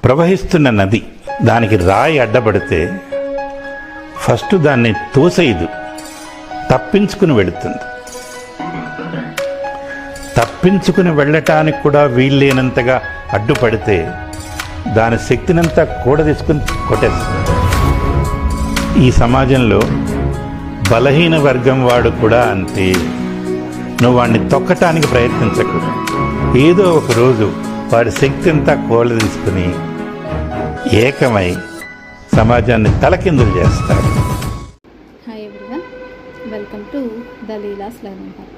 ప్రవహిస్తున్న నది, దానికి రాయి అడ్డపడితే ఫస్ట్ దాన్ని తోసేయదు, తప్పించుకుని వెళుతుంది. తప్పించుకుని వెళ్ళటానికి కూడా వీల్లేనంతగా అడ్డుపడితే దాని శక్తినంతా కూడా తీసుకుని కొట్టేస్తుంది. ఈ సమాజంలో బలహీన వర్గం వాడు కూడా అంతే. నువ్వు వాడిని తొక్కటానికి ప్రయత్నించకు. ఏదో ఒక రోజు వాడి శక్తి అంతా కోళ్ళ తీసుకుని ఏకమై సమాజాన్ని తలకిందులు చేస్తాడు. Hi everyone, welcome to the Leela's learning hub.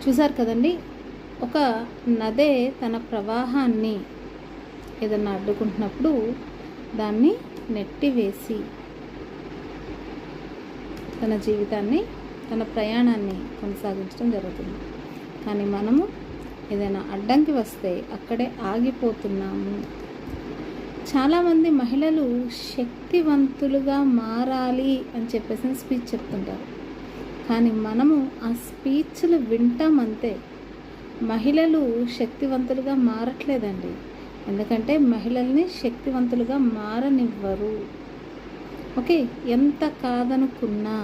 చూసారు కదండి, ఒక నదే తన ప్రవాహాన్ని ఏదన్నా అడ్డుకుంటున్నప్పుడు దాన్ని నెట్టివేసి తన జీవితాన్ని, తన ప్రయాణాన్ని కొనసాగించడం జరుగుతుంది. కానీ మనము ఏదైనా అడ్డంకి వస్తే అక్కడే ఆగిపోతున్నాము. చాలామంది మహిళలు శక్తివంతులుగా మారాలి అని చెప్పేసి స్పీచ్ చెప్తుంటారు. కానీ మనము ఆ స్పీచ్లు వింటామంతే, మహిళలు శక్తివంతులుగా మారట్లేదండి. ఎందుకంటే మహిళల్ని శక్తివంతులుగా మారనివ్వరు. ఓకే, ఎంత కాదనుకున్నా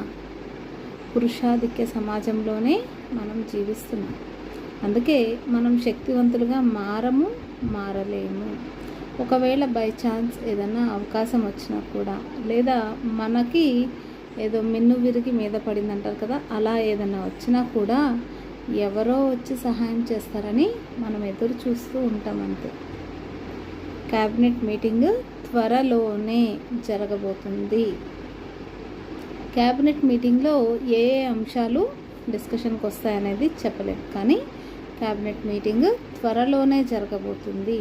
పురుషాధిక్య సమాజంలోనే మనం జీవిస్తున్నాం. అందుకే మనం శక్తివంతులుగా మారలేము. ఒకవేళ బై ఛాన్స్ ఏదైనా అవకాశం వచ్చినా కూడా, లేదా మనకి ఏదో మిన్ను విరిగి మీద పడింది అంటారు కదా, అలా ఏదైనా వచ్చినా కూడా ఎవరో వచ్చి సహాయం చేస్తారని మనం ఎదురు చూస్తూ ఉంటాం అంతే. క్యాబినెట్ మీటింగ్ త్వరలోనే జరగబోతుంది. క్యాబినెట్ మీటింగ్లో ఏ అంశాలు డిస్కషన్కి వస్తాయనేది చెప్పలేము, కానీ క్యాబినెట్ మీటింగ్ త్వరలోనే జరగబోతుంది.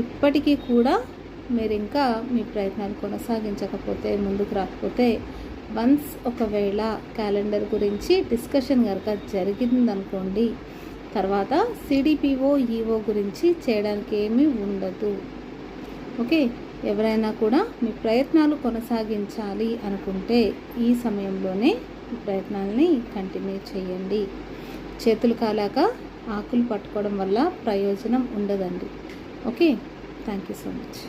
ఇప్పటికీ కూడా మీరు ఇంకా మీ ప్రయత్నాలు కొనసాగించకపోతే, ముందుకు రాకపోతే, వన్స్ ఒకవేళ క్యాలెండర్ గురించి డిస్కషన్ కనుక జరిగిందనుకోండి, తర్వాత సిడిపిఓ ఈఓ గురించి చేయడానికి ఏమీ ఉండదు. ఓకే, ఎవరైనా కూడా మీ ప్రయత్నాలు కొనసాగించాలి అనుకుంటే ఈ సమయంలోనే ఈ ప్రయత్నాలని కంటిన్యూ చేయండి. చేతులు కాలాక ఆకులు పట్టుకోవడం వల్ల ప్రయోజనం ఉండదండి. Okay, thank you so much.